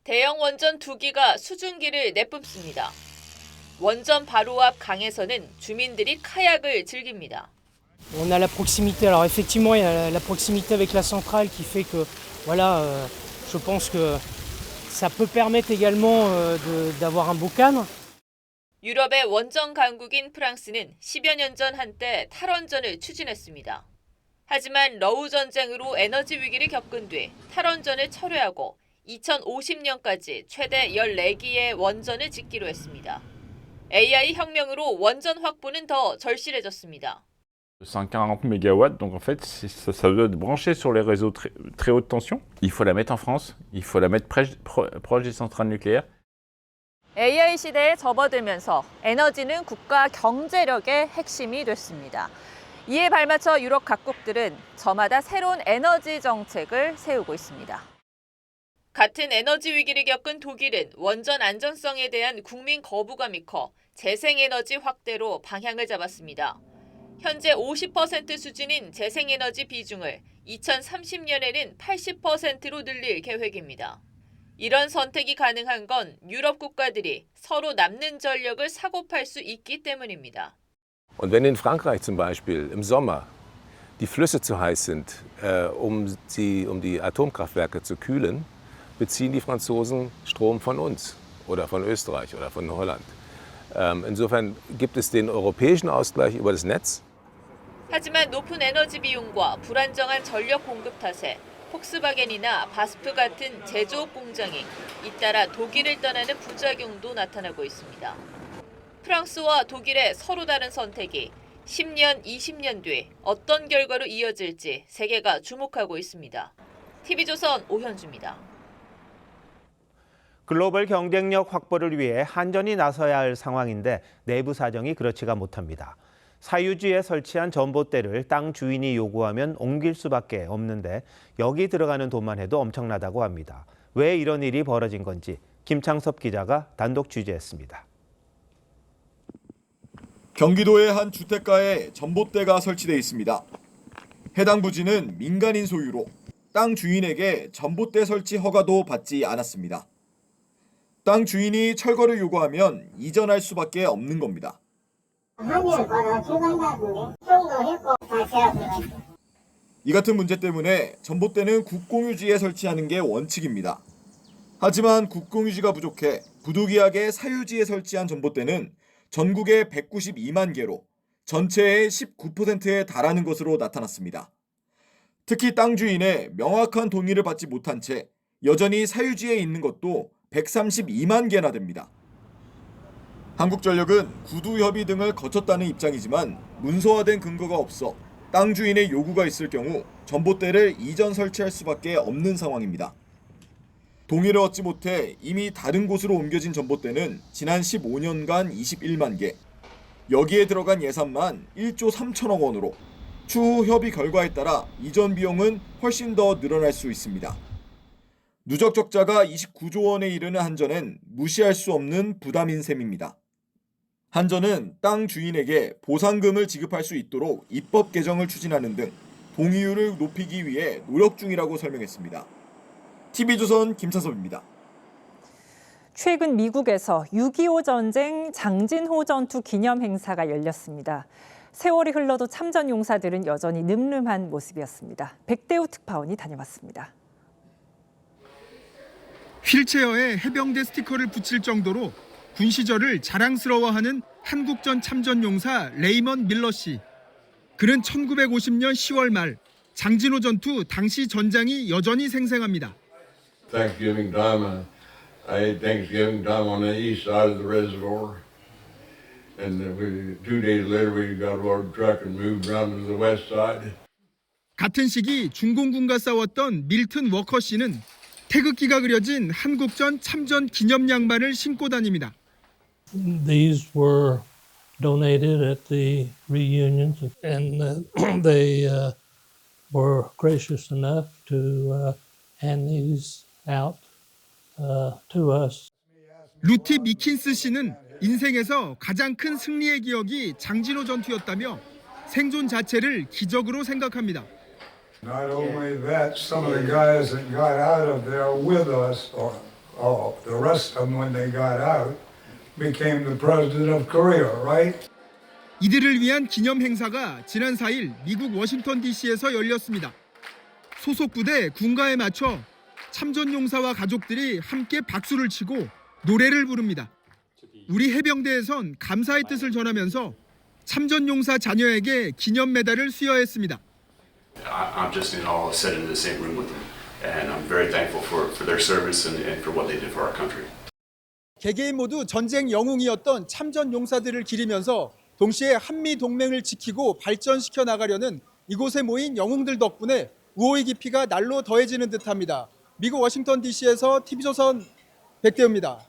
대형 원전 2기가 수증기를 내뿜습니다. 원전 바로 앞 강에서는 주민들이 카약을 즐깁니다. On a la proximité. Alors effectivement, il y a la proximité avec la centrale qui fait que voilà, je pense que ça peut permettre également d'avoir un beau cadre. 유럽의 원전 강국인 프랑스는 10여 년 전 한때 탈원전을 추진했습니다. 하지만 러우 전쟁으로 에너지 위기를 겪은 뒤 탈원전을 철회하고 2050년까지 최대 14기의 원전을 짓기로 했습니다. AI 혁명으로 원전 확보는 더 절실해졌습니다. 140 MW, donc en fait, ça doit être branché sur les réseaux très haute tension. Il faut la mettre en France, il faut la mettre proche des centrales nucléaires. AI 시대에 접어들면서 에너지는 국가 경제력의 핵심이 됐습니다. 이에 발맞춰 유럽 각국들은 저마다 새로운 에너지 정책을 세우고 있습니다. 같은 에너지 위기를 겪은 독일은 원전 안전성에 대한 국민 거부감이 커 재생에너지 확대로 방향을 잡았습니다. 현재 50% 수준인 재생에너지 비중을 2030년에는 80%로 늘릴 계획입니다. 이런 선택이 가능한 건 유럽 국가들이 서로 남는 전력을 사고 팔 수 있기 때문입니다. Und wenn in Frankreich zum Beispiel im Sommer die Flüsse zu heiß sind, um die Atomkraftwerke zu kühlen, beziehen die Franzosen Strom von uns oder von Österreich oder von Holland. Insofern gibt es den europäischen Ausgleich über das Netz. 하지만 높은 에너지 비용과 불안정한 전력 공급 탓에 폭스바겐이나 바스프 같은 제조업 공장이 잇따라 독일을 떠나는 부작용도 나타나고 있습니다. 프랑스와 독일의 서로 다른 선택이 10년, 20년 뒤 어떤 결과로 이어질지 세계가 주목하고 있습니다. TV조선 오현주입니다. 글로벌 경쟁력 확보를 위해 한전이 나서야 할 상황인데 내부 사정이 그렇지가 못합니다. 사유지에 설치한 전봇대를 땅 주인이 요구하면 옮길 수밖에 없는데 여기 들어가는 돈만 해도 엄청나다고 합니다. 왜 이런 일이 벌어진 건지 김창섭 기자가 단독 취재했습니다. 경기도의 한 주택가에 전봇대가 설치돼 있습니다. 해당 부지는 민간인 소유로 땅 주인에게 전봇대 설치 허가도 받지 않았습니다. 땅 주인이 철거를 요구하면 이전할 수밖에 없는 겁니다. 이 같은 문제 때문에 전봇대는 국공유지에 설치하는 게 원칙입니다. 하지만 국공유지가 부족해 부득이하게 사유지에 설치한 전봇대는 전국에 192만 개로 전체의 19%에 달하는 것으로 나타났습니다. 특히 땅 주인의 명확한 동의를 받지 못한 채 여전히 사유지에 있는 것도 132만 개나 됩니다. 한국전력은 구두협의 등을 거쳤다는 입장이지만 문서화된 근거가 없어 땅 주인의 요구가 있을 경우 전봇대를 이전 설치할 수밖에 없는 상황입니다. 동의를 얻지 못해 이미 다른 곳으로 옮겨진 전봇대는 지난 15년간 21만 개, 여기에 들어간 예산만 1조 3천억 원으로 추후 협의 결과에 따라 이전 비용은 훨씬 더 늘어날 수 있습니다. 누적 적자가 29조 원에 이르는 한전은 무시할 수 없는 부담인 셈입니다. 한전은 땅 주인에게 보상금을 지급할 수 있도록 입법 개정을 추진하는 등 동의율을 높이기 위해 노력 중이라고 설명했습니다. TV조선 김찬섭입니다. 최근 미국에서 6.25 전쟁 장진호 전투 기념 행사가 열렸습니다. 세월이 흘러도 참전 용사들은 여전히 늠름한 모습이었습니다. 백대우 특파원이 다녀왔습니다. 휠체어에 해병대 스티커를 붙일 정도로 군 시절을 자랑스러워하는 한국전 참전 용사 레이먼 밀러 씨. 그는 1950년 10월 말 장진호 전투 당시 전장이 여전히 생생합니다. Thanksgiving time, I ate Thanksgiving time on the east side of the reservoir, and 2 days later we got aboard the truck and moved around to the west side. 같은 시기 중공군과 싸웠던 밀튼 워커 씨는 태극기가 그려진 한국전 참전 기념 양말을 신고 다닙니다. These were donated at the reunions, and they were gracious enough to hand these out to us. 루티 미킨스 씨는 인생에서 가장 큰 승리의 기억이 장진호 전투였다며 생존 자체를 기적으로 생각합니다. Not only that, some of the guys that got out of there with us, or the rest of them when they got out, became the president of Korea, right? 이들을 위한 기념 행사가 지난 4일 미국 워싱턴 DC에서 열렸습니다. 소속 부대 군가에 맞춰 참전 용사와 가족들이 함께 박수를 치고 노래를 부릅니다. 우리 해병대에선 감사의 뜻을 전하면서 참전 용사 자녀에게 기념 메달을 수여했습니다. I'm just in awe sitting in the same room with them, and I'm very thankful for their service and for what they did for our country. 개개인 모두 전쟁 영웅이었던 참전 용사들을 기리면서 동시에 한미 동맹을 지키고 발전시켜 나가려는 이곳에 모인 영웅들 덕분에 우호의 깊이가 날로 더해지는 듯합니다. 미국 워싱턴 DC에서 TV조선 백대우입니다.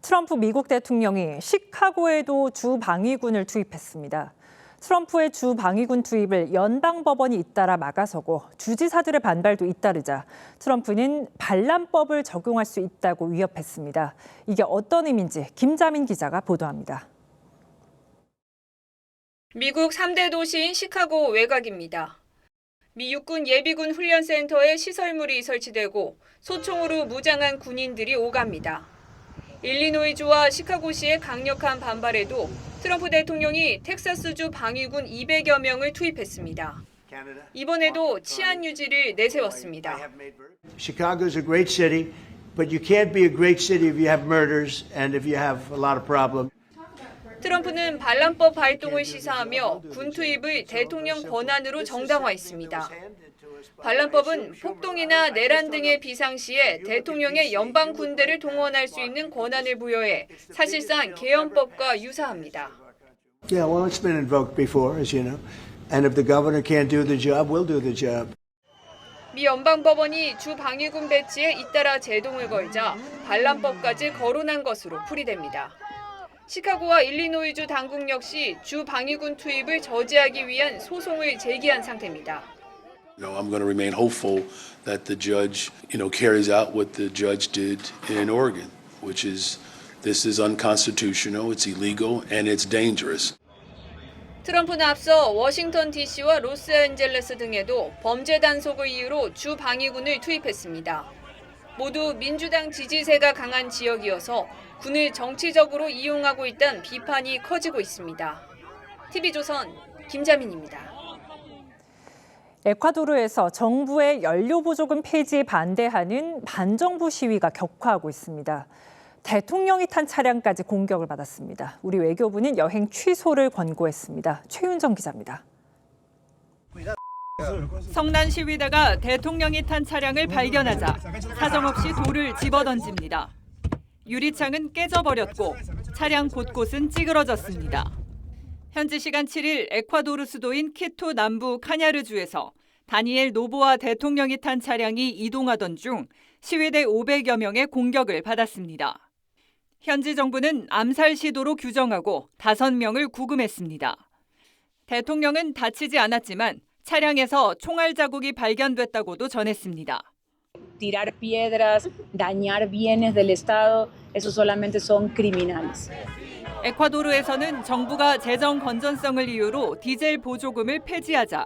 트럼프 미국 대통령이 시카고에도 주 방위군을 투입했습니다. 트럼프의 주 방위군 투입을 연방법원이 잇따라 막아서고 주지사들의 반발도 잇따르자 트럼프는 반란법을 적용할 수 있다고 위협했습니다. 이게 어떤 의미인지 김자민 기자가 보도합니다. 미국 3대 도시인 시카고 외곽입니다. 미 육군 예비군 훈련센터에 시설물이 설치되고 소총으로 무장한 군인들이 오갑니다. 일리노이주와 시카고시의 강력한 반발에도 트럼프 대통령이 텍사스주 방위군 200여 명을 투입했습니다. 이번에도 치안 유지를 내세웠습니다. Chicago is a great city, but you can't be a great city if you have murders and if you have a lot of problems. 트럼프는 반란법 발동을 시사하며 군 투입을 대통령 권한으로 정당화했습니다. 반란법은 폭동이나 내란 등의 비상시에 대통령의 연방 군대를 동원할 수 있는 권한을 부여해 사실상 계엄법과 유사합니다. Yeah, well, it's been invoked before, as you know. And if the governor can't do the job, we'll do the job. 미 연방법원이 주 방위군 배치에 잇따라 제동을 걸자 반란법까지 거론한 것으로 풀이됩니다. 시카고와 일리노이주 당국 역시 주 방위군 투입을 저지하기 위한 소송을 제기한 상태입니다. I'm going to remain hopeful that the judge, carries out what the judge did in Oregon, which is this is unconstitutional, it's illegal, and it's dangerous. 트럼프는 앞서 워싱턴 DC와 로스앤젤레스 등에도 범죄 단속을 이유로 주 방위군을 투입했습니다. 모두 민주당 지지세가 강한 지역이어서 군을 정치적으로 이용하고 있다는 비판이 커지고 있습니다. TV조선 김자민입니다. 에콰도르에서 정부의 연료 보조금 폐지에 반대하는 반정부 시위가 격화하고 있습니다. 대통령이 탄 차량까지 공격을 받았습니다. 우리 외교부는 여행 취소를 권고했습니다. 최윤정 기자입니다. 성난 시위대가 대통령이 탄 차량을 발견하자 사정없이 돌을 집어던집니다. 유리창은 깨져버렸고 차량 곳곳은 찌그러졌습니다. 현지 시간 7일 에콰도르 수도인 키토 남부 카냐르주에서 다니엘 노보아 대통령이 탄 차량이 이동하던 중 시위대 500여 명의 공격을 받았습니다. 현지 정부는 암살 시도로 규정하고 5명을 구금했습니다. 대통령은 다치지 않았지만 차량에서 총알 자국이 발견됐다고도 전했습니다. Tirar piedras, dañar bienes del Estado, eso solamente son criminales. 에콰도르에서는 정부가 재정 건전성을 이유로 디젤 보조금을 폐지하자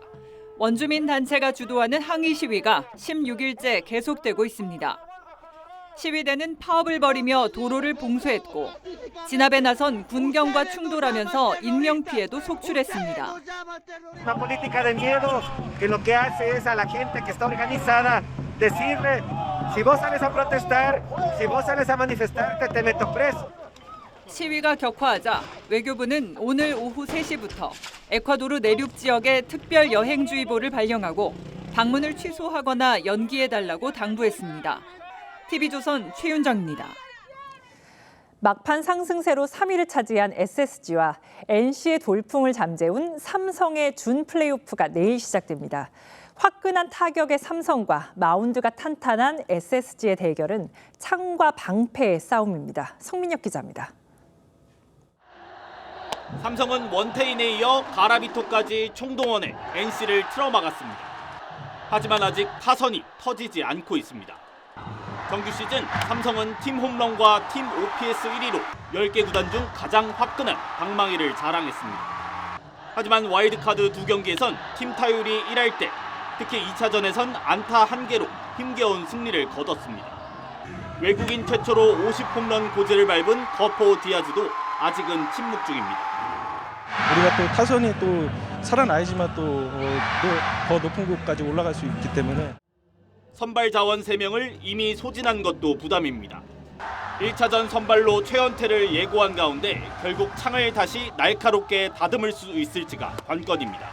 원주민 단체가 주도하는 항의 시위가 16일째 계속되고 있습니다. 시위대는 파업을 벌이며 도로를 봉쇄했고 진압에 나선 군경과 충돌하면서 인명피해도 속출했습니다. Una política de miedo que lo que hace es a la gente que está organizada decirle si vos sales a protestar, si vos sales a manifestarte te meto preso. 시위가 격화하자 외교부는 오늘 오후 3시부터 에콰도르 내륙 지역에 특별 여행주의보를 발령하고 방문을 취소하거나 연기해달라고 당부했습니다. TV조선 최윤정입니다. 막판 상승세로 3위를 차지한 SSG와 NC의 돌풍을 잠재운 삼성의 준 플레이오프가 내일 시작됩니다. 화끈한 타격의 삼성과 마운드가 탄탄한 SSG의 대결은 창과 방패의 싸움입니다. 성민혁 기자입니다. 삼성은 원태인에 이어 가라비토까지 총동원해 NC를 틀어막았습니다. 하지만 아직 타선이 터지지 않고 있습니다. 정규 시즌 삼성은 팀 홈런과 팀 OPS 1위로 10개 구단 중 가장 화끈한 방망이를 자랑했습니다. 하지만 와일드카드 2경기에선 팀 타율이 1할 때 특히 2차전에선 안타 1개로 힘겨운 승리를 거뒀습니다. 외국인 최초로 50홈런 고지를 밟은 거포 디아즈도 아직은 침묵 중입니다. 우리가 또 타선이 또 살아나야지만 또 더 높은 곳까지 올라갈 수 있기 때문에 선발 자원 3명을 이미 소진한 것도 부담입니다. 1차전 선발로 최연태를 예고한 가운데 결국 창을 다시 날카롭게 다듬을 수 있을지가 관건입니다.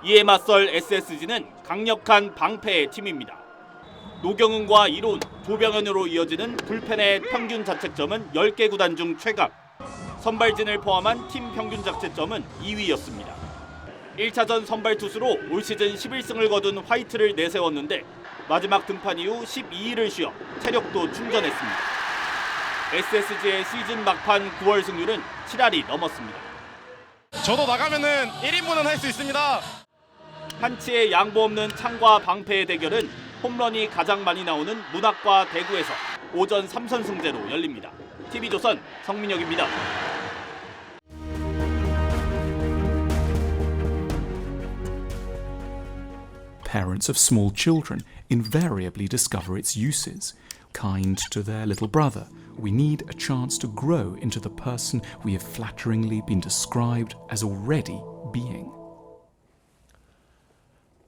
이에 맞설 SSG는 강력한 방패의 팀입니다. 노경은과 이론, 조병현으로 이어지는 불펜의 평균 자책점은 10개 구단 중 최강. 선발진을 포함한 팀 평균 자책점은 2위였습니다. 1차전 선발 투수로 올 시즌 11승을 거둔 화이트를 내세웠는데 마지막 등판 이후 12일을 쉬어 체력도 충전했습니다. SSG의 시즌 막판 9월 승률은 7할이 넘었습니다. 저도 나가면은 1인분은 할 수 있습니다. 한치의 양보 없는 창과 방패의 대결은 홈런이 가장 많이 나오는 문학과 대구에서 오전 3선승제로 열립니다. TV조선 성민혁입니다. Parents of small children invariably discover its uses. Kind to their little brother, we need a chance to grow into the person we have flatteringly been described as already being.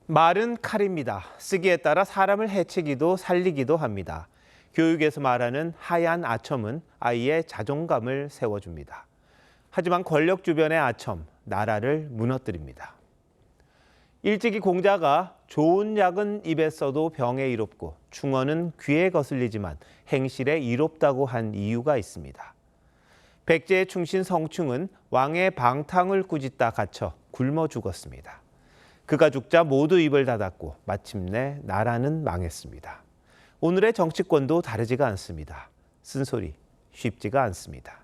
말은 칼입니다. 쓰기에 따라 사람을 해치기도 살리기도 합니다. 교육에서 말하는 하얀 아첨은 아이의 자존감을 세워줍니다. 하지만 권력 주변의 아첨, 나라를 무너뜨립니다. 일찍이 공자가 좋은 약은 입에 써도 병에 이롭고 충언은 귀에 거슬리지만 행실에 이롭다고 한 이유가 있습니다. 백제의 충신 성충은 왕의 방탕을 꾸짖다 갇혀 굶어 죽었습니다. 그가 죽자 모두 입을 닫았고 마침내 나라는 망했습니다. 오늘의 정치권도 다르지가 않습니다. 쓴소리 쉽지가 않습니다.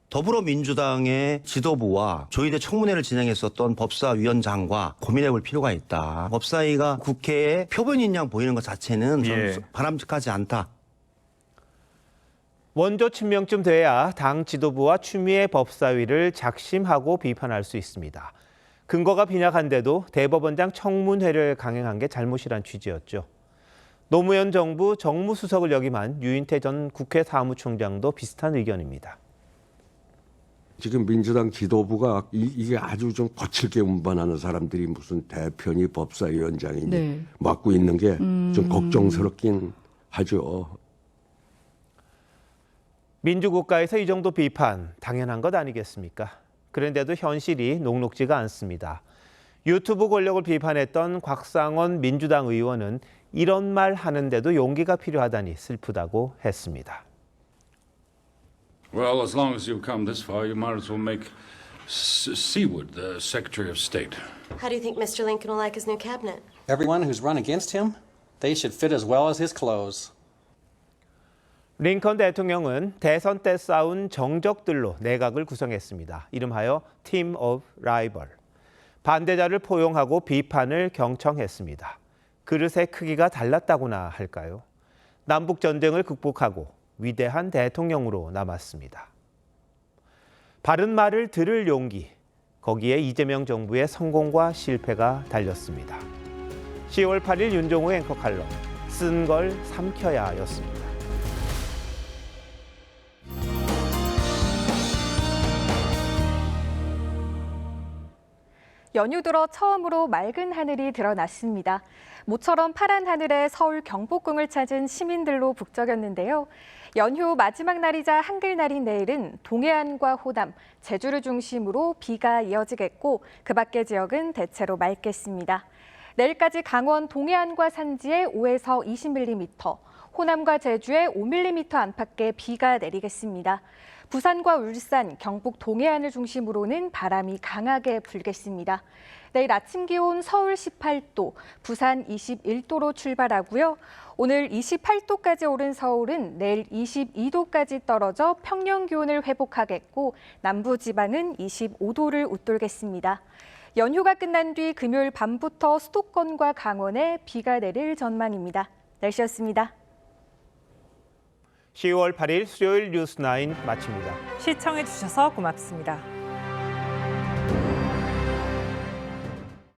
더불어민주당의 지도부와 조희대 청문회를 진행했었던 법사위원장과 고민해볼 필요가 있다. 법사위가 국회에 표본인 양 보이는 것 자체는 좀 바람직하지 않다. 원조 친명쯤 돼야 당 지도부와 추미애 법사위를 작심하고 비판할 수 있습니다. 근거가 빈약한데도 대법원장 청문회를 강행한 게 잘못이란 취지였죠. 노무현 정부 정무수석을 역임한 유인태 전 국회 사무총장도 비슷한 의견입니다. 지금 민주당 지도부가 이게 아주 좀 거칠게 운반하는 사람들이 무슨 대표니 법사위원장이니 맡고 있는 게 좀 걱정스럽긴 하죠. 민주국가에서 이 정도 비판 당연한 것 아니겠습니까? 그런데도 현실이 녹록지가 않습니다. 유튜브 권력을 비판했던 곽상원 민주당 의원은 이런 말 하는데도 용기가 필요하다니 슬프다고 했습니다. Well, as long as you've come this far, you might as well make Seawood the Secretary of State. How do you think Mr. Lincoln will like his new cabinet? Everyone who's run against him, they should fit as well as his clothes. 링컨 대통령은 대선 때 싸운 정적들로 내각을 구성했습니다. 이름하여 Team of Rival. 반대자를 포용하고 비판을 경청했습니다. 그릇의 크기가 달랐다고나 할까요? 남북 전쟁을 극복하고 위대한 대통령으로 남았습니다. 바른 말을 들을 용기, 거기에 이재명 정부의 성공과 실패가 달렸습니다. 10월 8일 윤종호 앵커 칼럼, 쓴 걸 삼켜야였습니다. 연휴 들어 처음으로 맑은 하늘이 드러났습니다. 모처럼 파란 하늘에 서울 경복궁을 찾은 시민들로 북적였는데요. 연휴 마지막 날이자 한글날인 내일은 동해안과 호남, 제주를 중심으로 비가 이어지겠고 그 밖의 지역은 대체로 맑겠습니다. 내일까지 강원 동해안과 산지에 5에서 20mm, 호남과 제주에 5mm 안팎의 비가 내리겠습니다. 부산과 울산, 경북 동해안을 중심으로는 바람이 강하게 불겠습니다. 내일 아침 기온 서울 18도, 부산 21도로 출발하고요. 오늘 28도까지 오른 서울은 내일 22도까지 떨어져 평년 기온을 회복하겠고 남부지방은 25도를 웃돌겠습니다. 연휴가 끝난 뒤 금요일 밤부터 수도권과 강원에 비가 내릴 전망입니다. 날씨였습니다. 10월 8일 수요일 뉴스9 마칩니다. 시청해 주셔서 고맙습니다.